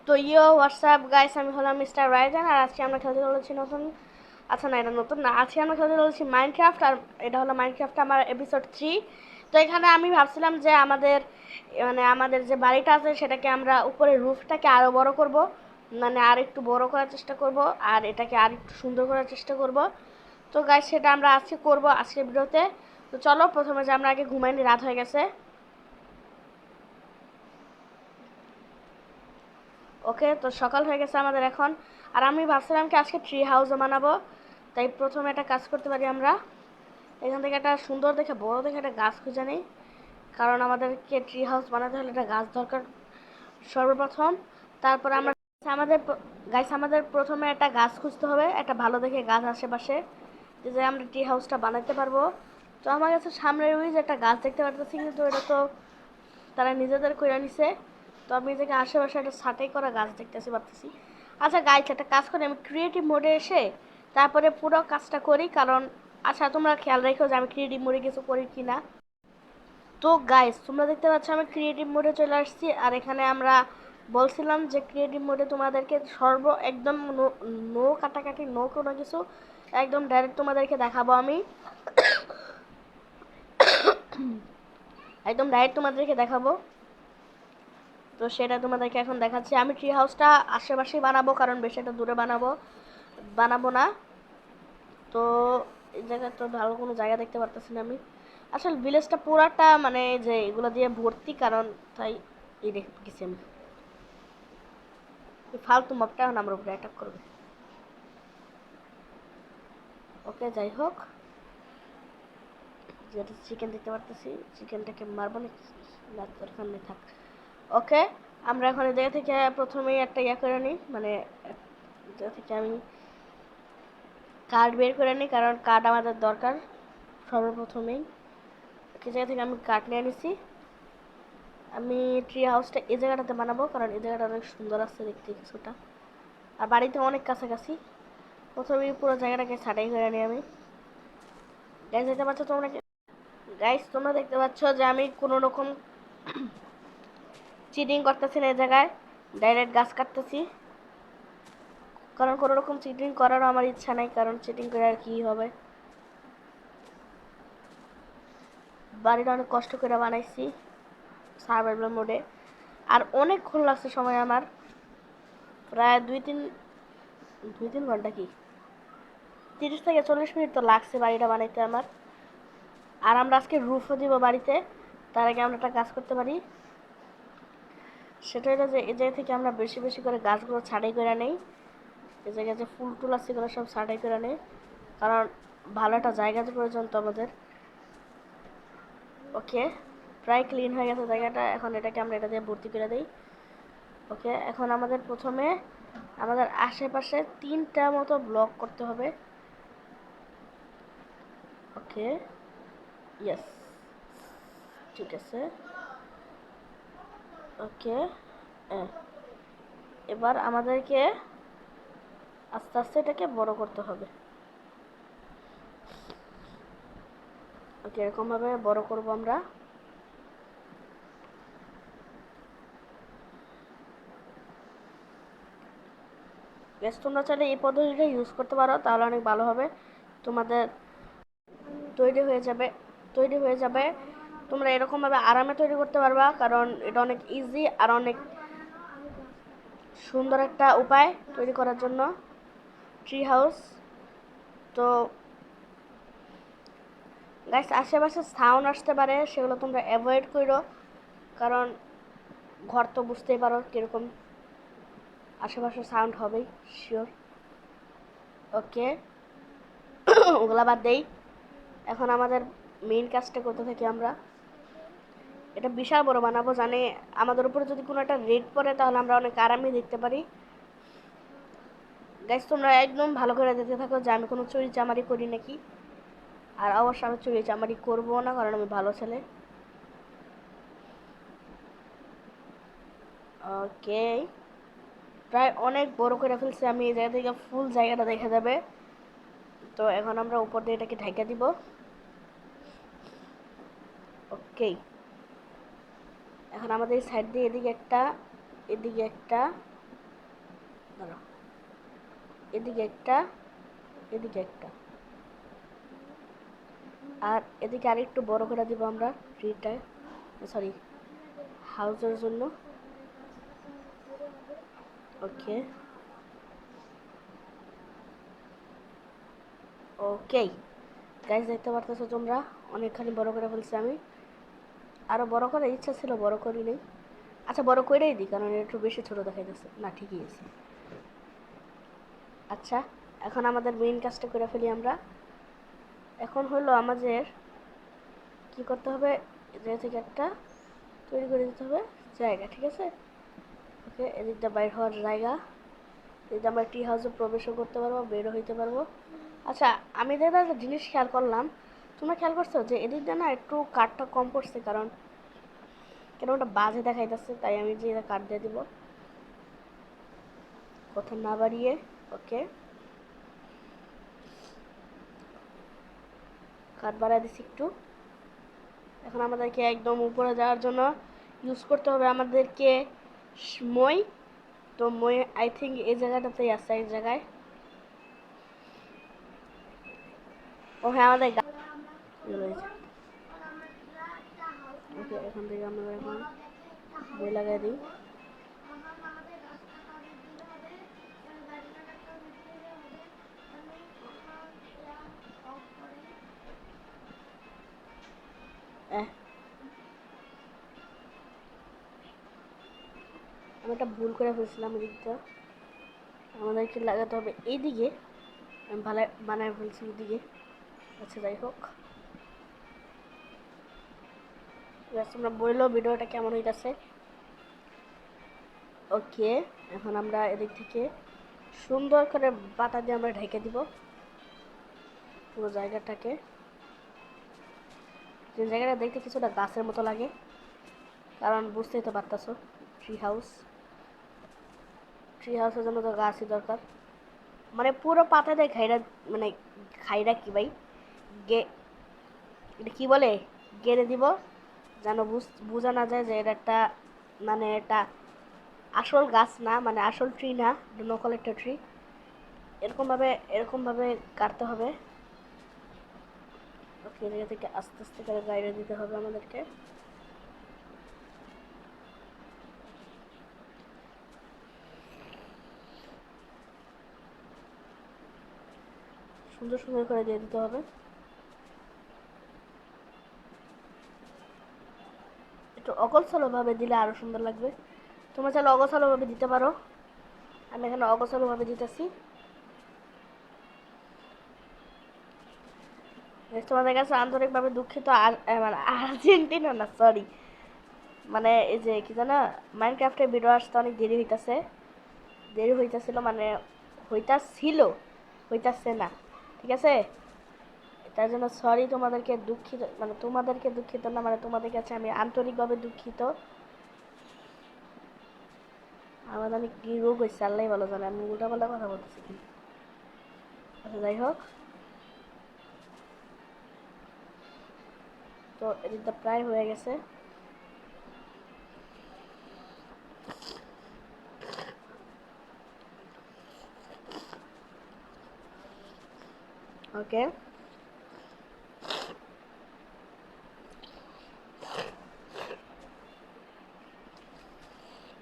তো WhatsApp guys, আমি হলাম মিস্টার রাইজান আর আজকে আমরা খেলতে চলেছি নতুন। আচ্ছা না, এটা নতুন না, আজকে আমরা খেলতে চলেছি মাইনক্রাফট। আর এটা হলো মাইনক্রাফট আমার এপিসোড 3। তো এখানে আমি ভাবছিলাম যে আমাদের যে বাড়িটা আছে সেটাকে আমরা উপরে রুফটাকে আরও বড় করব, মানে আর একটু বড় করার চেষ্টা করব আর এটাকে আর একটু সুন্দর করার চেষ্টা করব। তো গাইস, সেটা আমরা আজকে করব আজকের ভিডিওতে। তো চলো প্রথমে যে আমরা আগে ঘুমাইনি, রাত হয়ে গেছে। ওকে, তো সকাল হয়ে গেছে আমাদের এখন। আর আমি ভাবছিলাম কি আজকে ট্রি হাউসও বানাবো। তাই প্রথমে একটা কাজ করতে পারি আমরা, এখান থেকে একটা সুন্দর দেখে বড় দেখে একটা গাছ খুঁজে নিই, কারণ আমাদেরকে ট্রি হাউস বানাতে হলে একটা গাছ দরকার সর্বপ্রথম। তারপর আমরা আমাদের গাছ আমাদের প্রথমে একটা গাছ খুঁজতে হবে, একটা ভালো দেখে গাছ আশেপাশে, যে আমরা ট্রি হাউসটা বানাতে পারবো। তো আমার কাছে সামনের ওই যে একটা গাছ দেখতে পারতেছি, কিন্তু এটা তো তারা নিজেদের কইরা নিছে। তো আমি এদিকে আশেপাশে একটা ছাঁটাই করা গাছ দেখতেছি, ভাবতেছি আচ্ছা গাইস একটা কাজ করি, আমি ক্রিয়েটিভ মোডে এসে তারপরে পুরো কাজটা করি, কারণ আচ্ছা তোমরা খেয়াল রেখো যে আমি ক্রিয়েটিভ মোডে কিছু করি কিনা। তো গাইস তোমরা দেখতে পাচ্ছ আমি ক্রিয়েটিভ মোডে চলে আসছি। আর এখানে আমরা বলছিলাম যে ক্রিয়েটিভ মোডে তোমাদেরকে একদম নো কাটাকাটি, নো কোনো কিছু, একদম ডাইরেক্ট তোমাদেরকে দেখাবো আমি। একদম ডাইরেক্ট তোমাদেরকে দেখাবো। তো সেটা তোমাদেরকে এখন দেখাচ্ছি। আমি ট্রি হাউসটা আশেপাশেই বানাবো, কারণ বেশি একটা দূরে বানাবো না। তো এই জায়গায় তো ভালো কোনো জায়গা দেখতে পারতেছি না আমি। আসলে ভিলেজটা পুরাটা মানে যে এগুলো দিয়ে ভর্তি, কারণ তাই এই দেখতেছি আমি এই ফালতু মবটা এখন আমার উপরে অ্যাটাক করবে। ওকে, যাই হোক, যেটা চিকেন দেখতে পারতেছি, চিকেনটাকে মারবো না, দরকার নেই, থাক। ওকে, আমরা এখন এই জায়গা থেকে প্রথমেই একটা ইয়া করে নিই, মানে জায়গা থেকে আমি কার্ড বের করে নিই, কারণ কার্ড আমাদের দরকার সর্বপ্রথমেই। এই জায়গা থেকে আমি কার্ড নিয়ে নিছি। আমি ট্রি হাউসটা এই জায়গাটাতে বানাবো, কারণ এই জায়গাটা অনেক সুন্দর আছে দেখতে কিছুটা, আর বাড়িতে অনেক কাছাকাছি। প্রথমেই পুরো জায়গাটাকে ছাটাই করে নিই আমি। গাইস দেখতে পাচ্ছ তোমরা, গাইস তোমরা দেখতে পাচ্ছ যে আমি কোনো রকম চিটিং করতেছি না এই জায়গায়, ডাইরেক্ট গাছ কাটতেছি, কারণ কোনো রকম চিটিং করারও আমার ইচ্ছা নাই, কারণ চিটিং করে আর কি হবে। বাড়িটা অনেক কষ্ট করে বানাইছি সার্ভাইভাল মোডে, আর অনেকক্ষণ লাগছে সময় আমার, প্রায় দুই তিন ঘন্টা, কি 30 থেকে 40 মিনিট তো লাগছে বাড়িটা বানাইতে আমার। আর আমরা আজকে রুফও দিব বাড়িতে, তার আগে আমরা একটা কাজ করতে পারি, সেটা হলো যে এই জায়গা থেকে আমরা বেশি বেশি করে গাছগুলো ছাঁটাই করে নেই। এই জায়গায় যে ফুল টুল আছে এগুলো সব ছাঁটাই করে নেই, কারণ ভালো একটা জায়গার প্রয়োজন তো আমাদের। ওকে, প্রায় ক্লিন হয়ে গেছে জায়গাটা, এখন এটাকে আমরা এটা দিয়ে ভর্তি করে দিই। ওকে, এখন আমাদের প্রথমে আমাদের আশেপাশে 3টা মতো ব্লক করতে হবে। ওকে, ইয়েস, ঠিক আছে। ওকে, এবার আমাদেরকে আস্তে আস্তে এটাকে বড় করতে হবে। ওকে, এরকমভাবে বড় করব আমরা। বেশ, তোমরা চাইলে এই পদ্ধতিটা ইউজ করতে পারো, তাহলে অনেক ভালো হবে। তোমাদের তৈরি হয়ে যাবে তৈরি হয়ে যাবে তোমরা এরকমভাবে আরামে তৈরি করতে পারবা, কারণ এটা অনেক ইজি আর অনেক সুন্দর একটা উপায় তৈরি করার জন্য ট্রি হাউস। তো গাইস, আশেপাশে সাউন্ড আসতে পারে, সেগুলো তোমরা অ্যাভয়েড করো, কারণ ঘর তো বুঝতেই পারো কীরকম আশেপাশে সাউন্ড হবেই, শিওর। ওকে, ওগুলা বাদ দেই, এখন আমাদের মেইন কাজটা করতে থাকি আমরা। এটা বিশাল বড় বানাবো, জানে আমাদের উপরে যদি কোনো একটা রেড পড়ে তাহলে আমরা অনেক আরামে দেখতে পারি। গাইস তোমরা একদম ভালো করে দেখতে থাকো যে আমি কোনো চুরি চামারি করি নাকি। আর অবশ্যই আমি চুরি চামারি করবো না, কারণ আমি ভালো ছেলে। ওকে, প্রায় অনেক বড় করে ফেলছি আমি, এই জায়গা থেকে ফুল জায়গাটা দেখা যাবে। তো এখন আমরা উপর দিয়ে এটাকে ঢাকা দিব। ওকে, এখন আমাদের সাইড দিয়ে এদিকে একটা, এদিকে একটা, দাঁড়াও, এদিকে একটা, এদিকে একটা, আর এদিকে আরেকটু বড় করে দিব আমরা ট্রিটায়, সরি হাউসের জন্য। ওকে ওকে গাইস, দেখতে পারতেছো তোমরা অনেকখানি বড় করে ফেলছি আমি। আরো বড় করার ইচ্ছা ছিল, বড় করি নেই। আচ্ছা বড় করেই দিই, কারণ এটা একটু বেশি ছোট দেখাইতেছে না। ঠিকই আছে। আচ্ছা, এখন আমাদের মেইন কাজটা করে ফেলি আমরা। এখন হলো আমাদের কি করতে হবে, যে থেকে একটা তৈরি করে দিতে হবে জায়গা, ঠিক আছে। ওকে, এদিকটা বাইর হওয়ার জায়গা, এদিকে আমরা টি হাউসে প্রবেশও করতে পারবো, বেরও হইতে পারবো। আচ্ছা, আমি দাদা একটা জিনিস খেয়াল করলাম, তোমরা খেয়াল করছো যে এদিকটা না একটু কাঠটা কম পড়ছে, কারণ কেন ওটা বাজে দেখাইতেছে, তাই আমি যে কাঠ দিয়ে দিব কথা না বাড়িয়ে। ওকে, কাঠ বাড়াই দিচ্ছি একটু। এখন আমাদেরকে একদম উপরে যাওয়ার জন্য ইউজ করতে হবে আমাদেরকে মই। তো মই আই থিঙ্ক এই জায়গাটাতেই আছে, এই জায়গায়। ও হ্যাঁ, আমাদের ওকে, এখান থেকে আমরা এখন বই লাগাই দিই। আমি একটা ভুল করে ফেলছিলাম, এদিকটা আমাদেরকে লাগাতে হবে এইদিকে। আমি ভালো বানায় ফেলছি ওইদিকে। আচ্ছা যাই হোক, তোমরা বললো ভিডিওটা কেমন হইতেছে। ওকে, এখন আমরা এদিক থেকে সুন্দর করে পাতা দিয়ে আমরা ঢেকে দিব পুরো জায়গাটাকে। যে জায়গাটা দেখতে কিছুটা গাছের মতো লাগে, কারণ বুঝতেই তো পারতেছো ট্রি হাউস, ট্রি হাউসের জন্য তো গাছই দরকার। মানে পুরো পাতা দিয়ে ঘাইরা, মানে ঘাইরা কি ভাই, গে এটা কি বলে, গেড়ে দিব, যেন বোঝা না যায় যে এটা একটা, মানে এটা আসল গাছ না, মানে আসল ট্রি না, নকল একটা ট্রি। এরকমভাবে এরকমভাবে কাটতে হবে। ওকে, এদিকে থেকে আস্তে আস্তে করে গাইডে দিতে হবে আমাদেরকে। সুন্দর সুন্দর করে দিয়ে দিতে হবে। একটু অগোছালোভাবে দিলে আরও সুন্দর লাগবে। তোমরা চাইলে অগোছালোভাবে দিতে পারো, আমি এখানে অগোছালোভাবে দিতেছি। তোমাদের কাছে আন্তরিকভাবে দুঃখিত। আর মানে আর্জেন্টিনা না, সরি, মানে এই যে কি জানো, মাইনক্রাফটের ভিডিও আসতে অনেক দেরি হইতাছে, দেরি হইতাছিল, মানে হইতাছিল, হইতাছে না, ঠিক আছে। তার জন্য সরি, তোমাদেরকে দুঃখিত, মানে তোমাদেরকে দুঃখিত না, মানে তোমাদের কাছে আমি আন্তরিকভাবে দুঃখিত। আমার জানি কি রোগ হয়েছে, আল্লাহ ভালো জানে, আমি উল্টাপাল্টা কথা বলতেছি কিন্তু। আচ্ছা যাই হোক, তো এদিকটা প্রায় হয়ে গেছে। ওকে,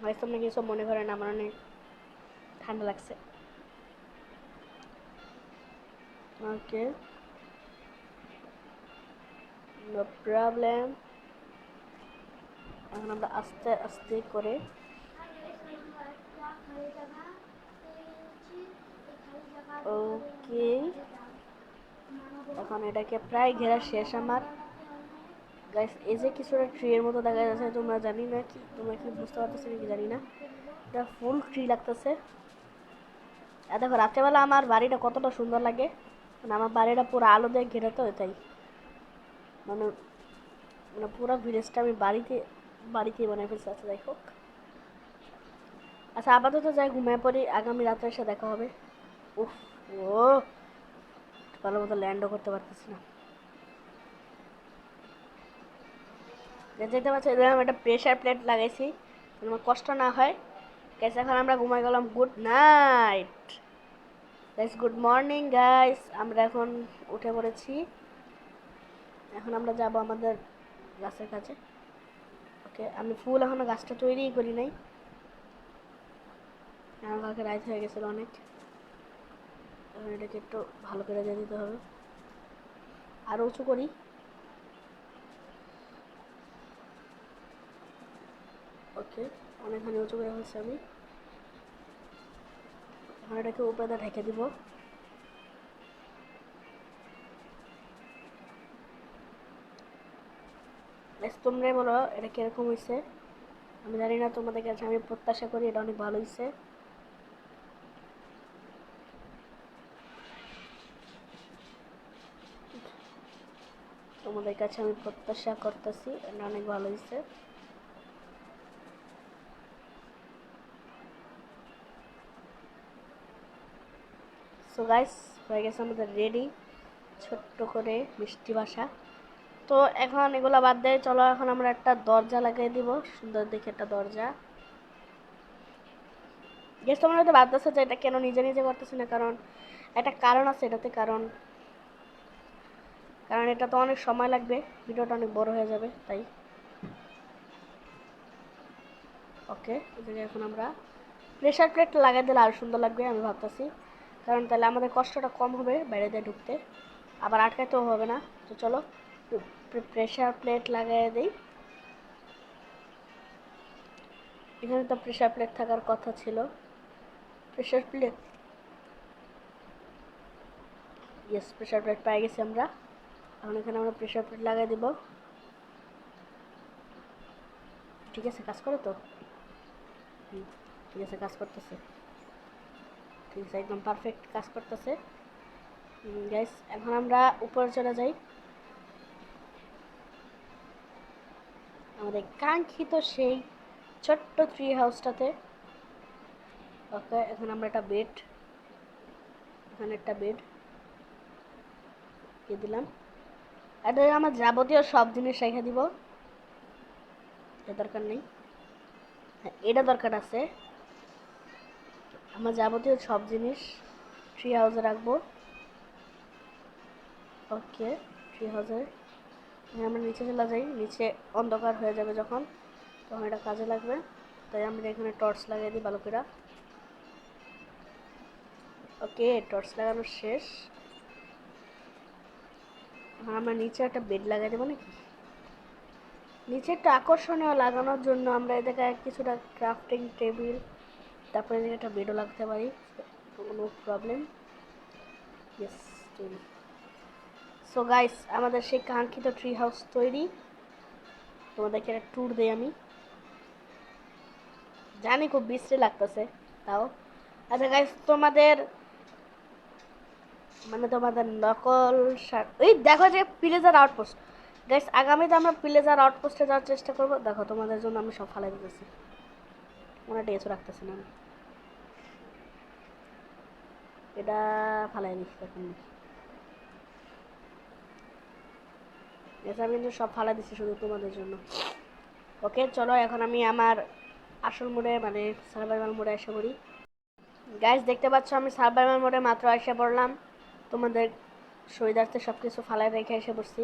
হয়তো আপনি কিছু মনে করেন, আমার অনেক ঠান্ডা লাগছে। ওকে, নো প্রবলেম। এখন আমরা আস্তে আস্তে করে, ওকে, এখন এটাকে প্রায় ঘেরা শেষ আমার। গাইস, এই যে কিছুটা ট্রি এর মতো দেখা যাচ্ছে, তোমরা জানি না কি, তোমরা কি বুঝতে পারতেছো নাকি জানি না, এটা ফুল ট্রি লাগতেছে। আর দেখো রাত্রেবেলা আমার বাড়িটা কতটা সুন্দর লাগে, মানে আমার বাড়িটা পুরো আলো দিয়ে ঘেরা, তো তাই মানে, মানে পুরো ভিলেজটা আমি বাড়িতেই বানাই ফেলছি। আচ্ছা যাই হোক, আচ্ছা আপাতত যাই ঘুমিয়ে পড়ি, আগামী রাত্রে এসে দেখা হবে। উফ, ও ভালো মতো ল্যান্ডও করতে পারতেছি না। যেতে পারছি, এরকম একটা প্রেশার প্লেট লাগাইছি, আমার কষ্ট না হয়। গাইস এখন আমরা ঘুমাই গেলাম, good night guys, good morning guys. আমরা এখন উঠে পড়েছি, এখন আমরা যাব আমাদের গাছের কাছে। ওকে, আমি ফুল এখনো গাছটা তৈরিই করি নাই, আমার কালকে রাইত হয়ে গেছিল অনেক। এখন এটাকে একটু ভালো করে দিয়ে দিতে হবে, আরও উঁচু করি। ওকে, অনেকখানি উঁচু করে ফেলছি আমি, এখন এটাকে উপরে ঢেকে দিব। তোমরাই বলো এটা কিরকম হয়েছে, আমি জানি না, তোমাদের কাছে আমি প্রত্যাশা করি এটা অনেক ভালো হয়েছে। তোমাদের কাছে আমি প্রত্যাশা করতেছি এটা অনেক ভালো হয়েছে। সো গাইস, হয়ে গেছে আমাদের রেডি ছোট্ট করে মিষ্টি বাসা। তো এখন এগুলো বাদ দিয়ে চলো এখন আমরা একটা দরজা লাগিয়ে দিব, সুন্দর দেখে একটা দরজা। গেস তোমরা হয়তো ভাবতেছো যে এটা কেন নিজে নিজে করতেছি না, কারণ একটা কারণ আছে এটাতে, কারণ এটা তো অনেক সময় লাগবে, ভিডিওটা অনেক বড় হয়ে যাবে তাই। ওকে, এদিকে এখন আমরা প্রেশার প্লেট লাগাই দিলে আরও সুন্দর লাগবে আমি ভাবতেছি, কারণ তাহলে আমাদের কষ্টটা কম হবে বাইরে দিয়ে ঢুকতে, আবার আটকাতেও হবে না। তো চলো প্রেশার প্লেট লাগাই দিই। এখানে তো প্রেশার প্লেট থাকার কথা ছিল, pressure plate, yes pressure plate পেয়ে গেছি আমরা। এখন এখানে আমরা প্রেশার প্লেট লাগাই দিব। ঠিক আছে, কাজ করে তো, ঠিক আছে কাজ করতেছে, ঠিক আছে একদম পারফেক্ট কাজ করতেছে। গাইস এখন আমরা উপরে চলে যাই আমাদের কাঙ্ক্ষিত সেই ছোট্ট ট্রি হাউসটাতে। ওকে, এখন আমরা একটা বেড, এখানে একটা বেড দিয়ে দিলাম, এটা আমার যাবতীয় সব জিনিস রেখে দিব, এটা দরকার নেই, হ্যাঁ এটা দরকার আছে, আমার যাবতীয় সব জিনিস ট্রি হাউসে রাখবো। ওকে, ট্রি হাউসে আমরা নিচে চলে যাই, নিচে অন্ধকার হয়ে যাবে যখন, তখন এটা কাজে লাগবে, তাই আমরা এখানে টর্চ লাগিয়ে দিই ভালো করে। ওকে, টর্চ লাগানো শেষ, এখন আমরা নিচে একটা বেড লাগাই দেবো নাকি, নিচে একটা আকর্ষণীয় লাগানোর জন্য আমরা এদিকে কিছুটা ক্রাফটিং টেবিল, তারপরে এদিকে একটা বেডও লাগতে পারি, কোনো প্রবলেম। ইয়েস, তৈরি। সো গাইস আমাদের সেই কাঙ্ক্ষিত ট্রি হাউস তৈরি, তোমাদেরকে একটা ট্যুর দিই আমি, জানি খুব বিশ্রী লাগতেছে তাও। আচ্ছা গাইস, তোমাদের তোমাদের নকল ওই দেখো যে প্লেজার আউটপোস্ট, গাইস আগামীতে আমরা প্লেজার আউটপোস্টে যাওয়ার চেষ্টা করবো। দেখো তোমাদের জন্য আমি সব ফালাই দিতেছি, মনে টেসও রাখতেছি না, এটা ফালাই দিচ্ছি এখন, এটা আমি কিন্তু সব ফালাই দিচ্ছি শুধু তোমাদের জন্য। ওকে চলো এখন আমি আমার আসল মোডে সার্ভাইভাল মোডে এসে পড়ি। গাইস দেখতে পাচ্ছ আমি সার্ভাইভাল মোডে মাত্র এসে পড়লাম, তোমাদের সুবিধার্থে সব কিছু ফালাই রেখে এসে পড়ছি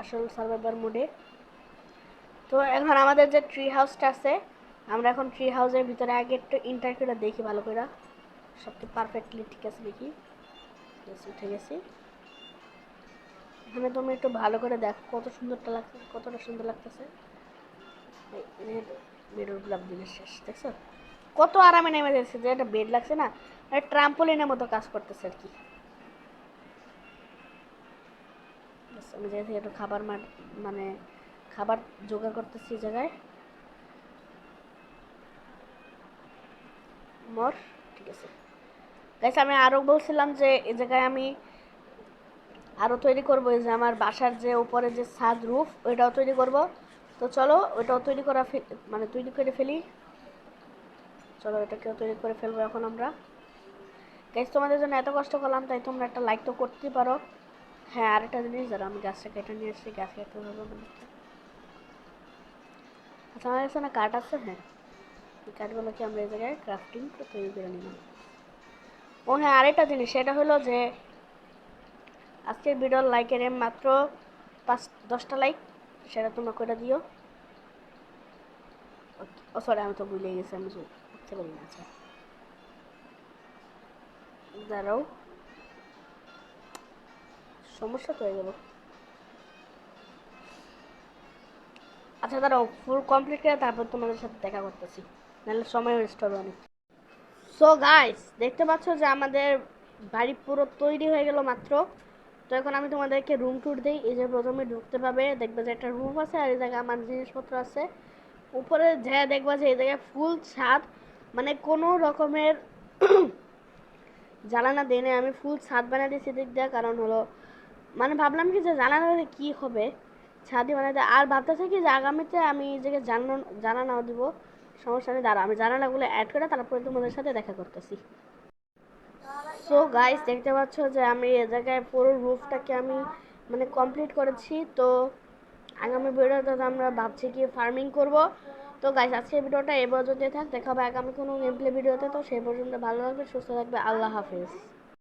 আসল সার্ভাইভাল মোডে। তো এখন আমাদের যে ট্রি হাউসটা আছে, আমরা এখন ট্রি হাউসের ভিতরে আগে একটু ইন্টার করে দেখি ভালো করে, সব তো পারফেক্টলি ঠিক আছে দেখি, উঠে গেছি। এখানে তুমি একটু ভালো করে দেখো কতটা সুন্দর লাগতেছে, বেডের গোলাপ দিনের শেষ দেখছো কত আরামে নেমে যাচ্ছে, যে একটা বেড লাগছে না, ট্রাম্পোলিনের মতো কাজ করতেছে আর কি। আমি জায়গা থেকে একটু খাবার খাবার জোগাড় করতেছি জায়গায় মোর, ঠিক আছে গাইস। আমি আরও বলছিলাম যে এই জায়গায় আমি আরও তৈরি করবো, এই যে আমার বাসার যে উপরে যে ছাদ রুফ ওইটাও তৈরি করব। তো চলো ওইটাও তৈরি তৈরি করে ফেলি, চলো এটাকেও তৈরি করে ফেলবো এখন আমরা। গাইস তোমাদের জন্য এত কষ্ট করলাম, তাই তোমরা একটা লাইক তো করতেই পারো। হ্যাঁ আরেকটা জিনিস, যারা আমি গাছটা কেটে নিয়ে এসেছি, গাছ কেটে হবে, আচ্ছা আমার কাছে না কাঠ আছে, হ্যাঁ এই কাঠগুলোকে আমরা এই জায়গায় ক্রাফটিং করে তৈরি করে নিলাম। ও হ্যাঁ, আরেকটা জিনিস, সেটা হলো যে আজকের ভিডিওর লাইকের মাত্র 5-10টা লাইক, সেটা তোমরা করে দিও। ও সরি, আমি তো ভুলে গেছি, আমি বুঝতে পারি না। আচ্ছা দাঁড়াও, সমস্যা তো হয়ে গেল। আচ্ছা দাঁড়াও, ফুল কমপ্লিট করে তারপর তোমাদের সাথে দেখা করতেছি, নাহলে সময় ওয়েস্ট হবে অনেক। সো গাইস, দেখতে পাচ্ছ যে আমাদের বাড়ি পুরো তৈরি হয়ে গেল মাত্র। তো এখন আমি তোমাদেরকে রুম ট্যুর দিই। এই যে প্রথমে ঢুকতে পাবে, দেখবে যে একটা রুম আছে আর এই জায়গায় আমার জিনিসপত্র আছে। উপরে যা দেখবা যে এই জায়গায় ফুল ছাদ, মানে কোনো রকমের জ্বালানা দেনে আমি ফুল ছাদ বানিয়ে দিয়েছি দিক দিয়ে। কারণ হলো মানে ভাবলাম কি যে জ্বালানা দিলে কী হবে, ছাদই বানাতে। আর ভাবতেছি কি যে আগামীতে আমি এই জায়গায় জানানাও দিব, সমস্যা নেই। দাঁড়া, আমি জানালাগুলো অ্যাড করে তারপরে তোমাদের সাথে দেখা করতেছি। সো গাইস, দেখতে পাচ্ছ যে আমি এ জায়গায় পুরো রুফটাকে আমি মানে কমপ্লিট করেছি। তো আগামী ভিডিওতে আমরা ভাবছি কি ফার্মিং করব। তো গাইস, আজকের ভিডিওটা এই পর্যন্তই থাক, দেখা হবে আগামী কোনো গেম প্লে ভিডিওতে। তো সেই পর্যন্ত ভালো থাকবে, সুস্থ থাকবে, আল্লাহ হাফেজ।